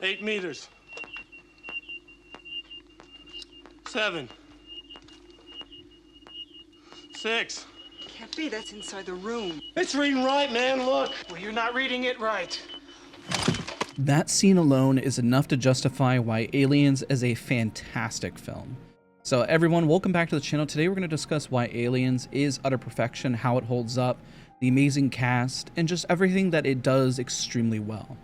8 meters. 7. 6. Can't be, that's inside the room. It's reading right, man, look. Well, you're not reading it right. That scene alone is enough to justify why Aliens is a fantastic film. So everyone, welcome back to the channel. Today we're going to discuss why Aliens is utter perfection, how it holds up, the amazing cast, and just everything that it does extremely well.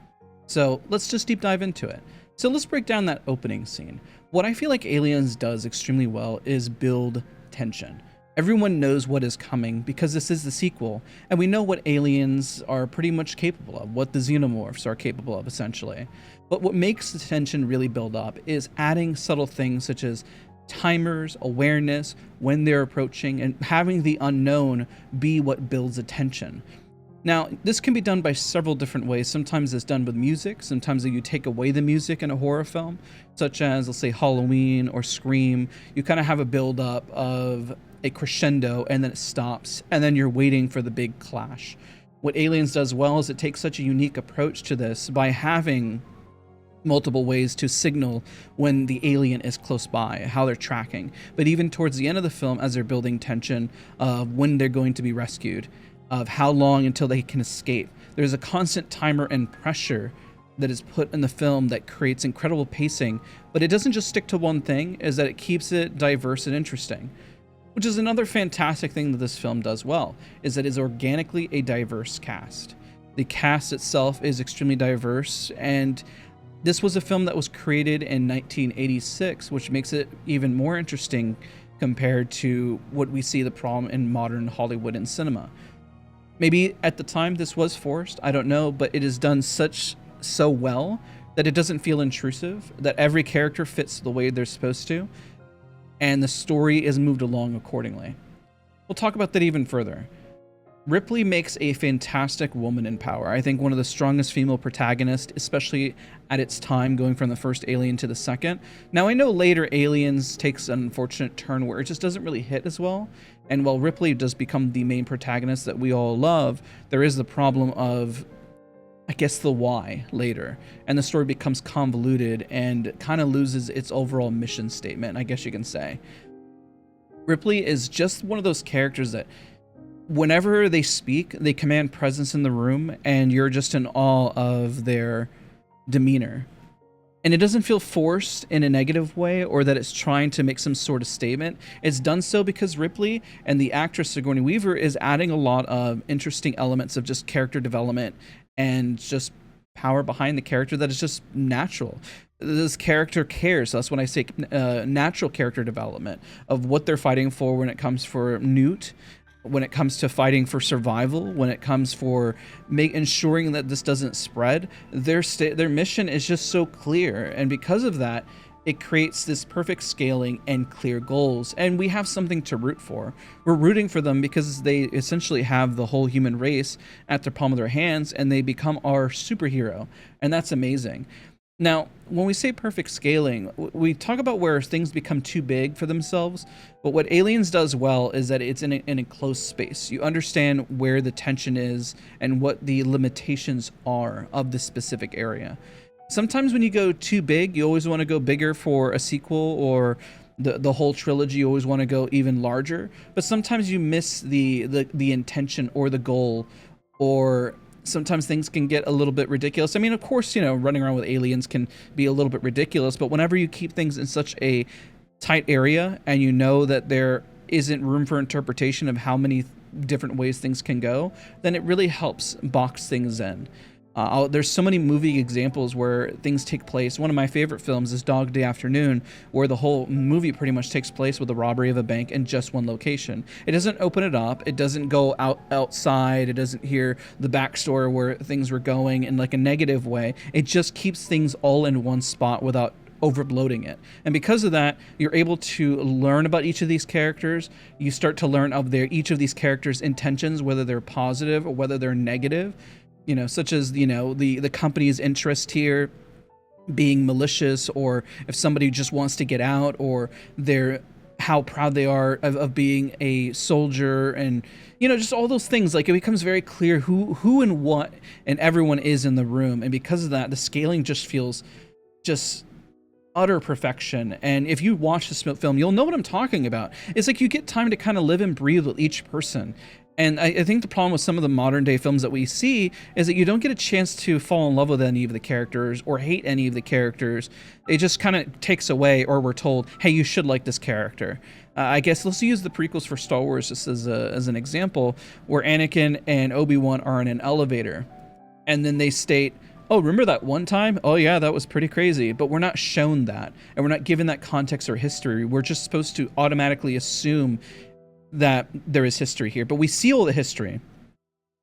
So let's just deep dive into it. So let's break down that opening scene. What I feel like Aliens does extremely well is build tension. Everyone knows what is coming because this is the sequel, and we know what aliens are pretty much capable of, what the xenomorphs are capable of, essentially. But what makes the tension really build up is adding subtle things such as timers, awareness, when they're approaching, and having the unknown be what builds attention. Now, this can be done by several different ways. Sometimes it's done with music. Sometimes you take away the music in a horror film, such as, let's say, Halloween or Scream. You kind of have a build-up of a crescendo, and then it stops, and then you're waiting for the big clash. What Aliens does well is it takes such a unique approach to this by having multiple ways to signal when the alien is close by, how they're tracking. But even towards the end of the film, as they're building tension of when they're going to be rescued, of how long until they can escape, there's a constant timer and pressure that is put in the film that creates incredible pacing. But it doesn't just stick to one thing, is that it keeps it diverse and interesting. Which is another fantastic thing that this film does well, is that it's organically a diverse cast. The cast itself is extremely diverse, and this was a film that was created in 1986, which makes it even more interesting compared to what we see the problem in modern Hollywood and cinema. Maybe at the time this was forced, I don't know, but it is done so well that it doesn't feel intrusive, that every character fits the way they're supposed to, and the story is moved along accordingly. We'll talk about that even further. Ripley makes a fantastic woman in power. I think one of the strongest female protagonists, especially at its time, going from the first Alien to the second. Now, I know later Aliens takes an unfortunate turn where it just doesn't really hit as well. And while Ripley does become the main protagonist that we all love, there is the problem of, I guess, the why later, and the story becomes convoluted and kind of loses its overall mission statement, I guess you can say. Ripley is just one of those characters that whenever they speak, they command presence in the room, and you're just in awe of their demeanor. And it doesn't feel forced in a negative way, or that it's trying to make some sort of statement. It's done so because Ripley and the actress Sigourney Weaver is adding a lot of interesting elements of just character development and just power behind the character that is just natural. This character cares. That's when I say natural character development of what they're fighting for when it comes for Newt, when it comes to fighting for survival, when it comes for ensuring that this doesn't spread. Their mission is just so clear, and because of that, it creates this perfect scaling and clear goals, and we have something to root for. We're rooting for them because they essentially have the whole human race at the palm of their hands, and they become our superhero, and that's amazing. Now, when we say perfect scaling, we talk about where things become too big for themselves, but what Aliens does well is that it's in an enclosed space. You understand where the tension is and what the limitations are of this specific area. Sometimes when you go too big, you always want to go bigger for a sequel, or the whole trilogy, you always want to go even larger, but sometimes you miss the intention or the goal, or sometimes things can get a little bit ridiculous. I mean, of course, you know, running around with aliens can be a little bit ridiculous, but whenever you keep things in such a tight area and you know that there isn't room for interpretation of how many different ways things can go, then it really helps box things in. There's so many movie examples where things take place. One of my favorite films is Dog Day Afternoon, where the whole movie pretty much takes place with the robbery of a bank in just one location. It doesn't open it up. It doesn't go outside. It doesn't hear the backstory where things were going in like a negative way. It just keeps things all in one spot without overloading it. And because of that, you're able to learn about each of these characters. You start to learn of each of these characters' intentions, whether they're positive or whether they're negative. You know, such as, you know, the company's interest here being malicious, or if somebody just wants to get out, or how proud they are of being a soldier, and, you know, just all those things. Like, it becomes very clear who and what and everyone is in the room, and because of that, the scaling just feels just utter perfection. And if you watch this film, you'll know what I'm talking about. It's like you get time to kind of live and breathe with each person. And I think the problem with some of the modern day films that we see is that you don't get a chance to fall in love with any of the characters or hate any of the characters. It just kind of takes away, or we're told, hey, you should like this character. I guess let's use the prequels for Star Wars just as an example, where Anakin and Obi-Wan are in an elevator. And then they state, oh, remember that one time? Oh yeah, that was pretty crazy. But we're not shown that. And we're not given that context or history. We're just supposed to automatically assume that there is history here, but we see all the history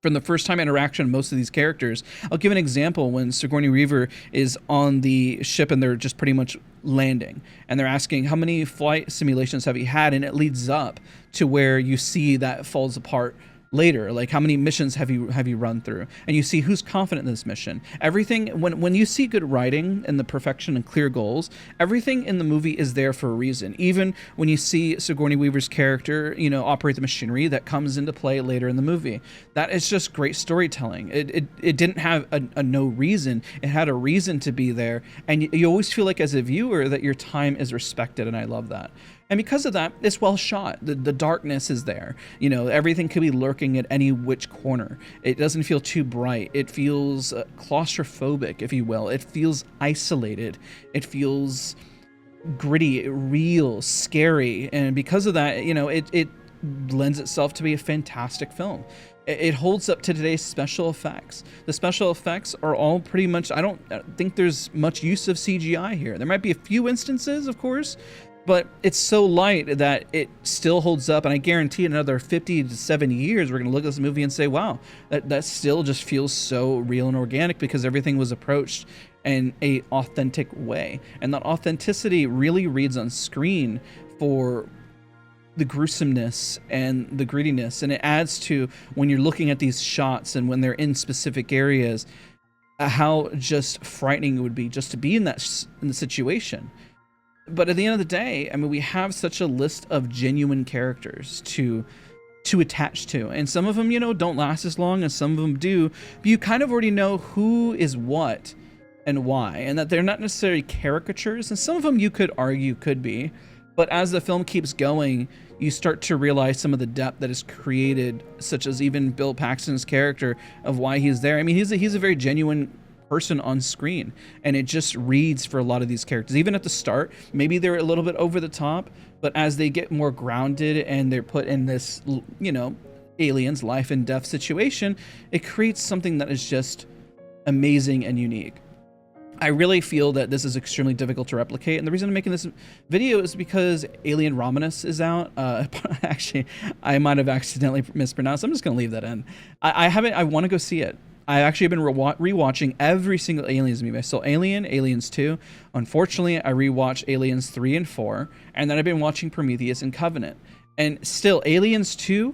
from the first time interaction of most of these characters. I'll give an example. When Sigourney Weaver is on the ship and they're just pretty much landing, and they're asking, how many flight simulations have you had? And it leads up to where you see that falls apart later. Like, how many missions have you run through? And you see who's confident in this mission. Everything, when you see good writing and the perfection and clear goals, everything in the movie is there for a reason. Even when you see Sigourney Weaver's character, you know, operate the machinery, that comes into play later in the movie. That is just great storytelling. It didn't have a no reason. It had a reason to be there. And you always feel like, as a viewer, that your time is respected. And I love that. And because of that, it's well shot. The darkness is there. You know, everything could be lurking at any which corner. It doesn't feel too bright. It feels claustrophobic, if you will. It feels isolated. It feels gritty, real, scary. And because of that, you know, it lends itself to be a fantastic film. It holds up to today's special effects. The special effects are all pretty much, I don't think there's much use of CGI here. There might be a few instances, of course, but it's so light that it still holds up. And I guarantee in another 50 to 70 years, we're going to look at this movie and say, wow, that still just feels so real and organic, because everything was approached in a authentic way. And that authenticity really reads on screen for the gruesomeness and the grittiness. And it adds to, when you're looking at these shots and when they're in specific areas, how just frightening it would be just to be in the situation. But at the end of the day, I mean, we have such a list of genuine characters to attach to. And some of them, you know, don't last as long, and some of them do. But you kind of already know who is what and why, and that they're not necessarily caricatures. And some of them you could argue could be. But as the film keeps going, you start to realize some of the depth that is created, such as even Bill Paxton's character, of why he's there. I mean, he's a very genuine person on screen, and it just reads for a lot of these characters. Even at the start, maybe they're a little bit over the top, but as they get more grounded and they're put in this, you know, aliens life and death situation, it creates something that is just amazing and unique. I really feel that this is extremely difficult to replicate, and the reason I'm making this video is because Alien Romulus is out. Actually, I might have accidentally mispronounced. I'm just gonna leave that in. I want to go see it. I actually have been rewatching every single Aliens movie. I saw Alien, Aliens 2. Unfortunately, I rewatched Aliens 3 and 4, and then I've been watching Prometheus and Covenant. And still, Aliens 2,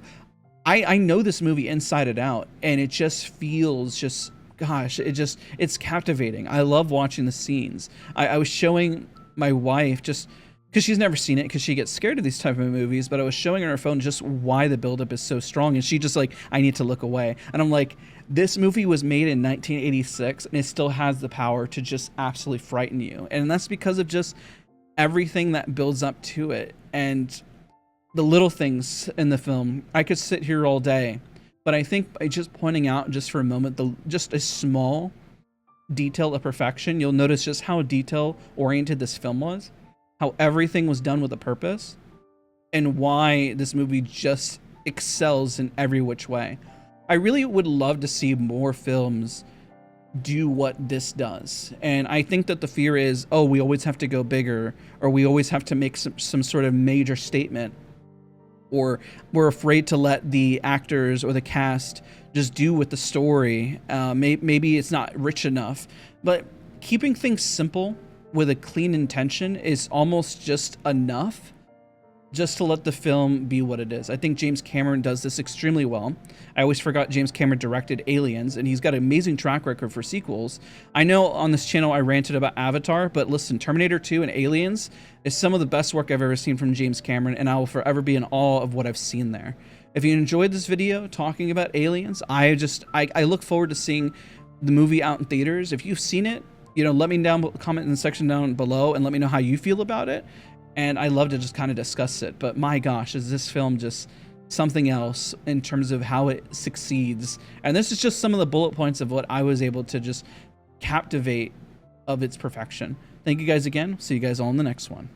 I know this movie inside and out, and it just feels just, gosh, it's captivating. I love watching the scenes. I was showing my wife, just because she's never seen it, because she gets scared of these type of movies, but I was showing her on her phone just why the buildup is so strong, and she just like, I need to look away. And I'm like, this movie was made in 1986, and it still has the power to just absolutely frighten you. And that's because of just everything that builds up to it, and the little things in the film. I could sit here all day, but I think by just pointing out just for a moment, just a small detail of perfection, you'll notice just how detail oriented this film was, how everything was done with a purpose, and why this movie just excels in every which way. I really would love to see more films do what this does. And I think that the fear is, oh, we always have to go bigger, or we always have to make some sort of major statement, or we're afraid to let the actors or the cast just do with the story. Maybe it's not rich enough, but keeping things simple with a clean intention is almost just enough, just to let the film be what it is. I think James Cameron does this extremely well. I always forgot James Cameron directed Aliens, and he's got an amazing track record for sequels. I know on this channel I ranted about Avatar, but listen, Terminator 2 and Aliens is some of the best work I've ever seen from James Cameron, and I will forever be in awe of what I've seen there. If you enjoyed this video talking about Aliens, I look forward to seeing the movie out in theaters. If you've seen it, you know, let me comment in the section down below and let me know how you feel about it. And I love to just kind of discuss it. But my gosh, is this film just something else in terms of how it succeeds? And this is just some of the bullet points of what I was able to just captivate of its perfection. Thank you guys again. See you guys all in the next one.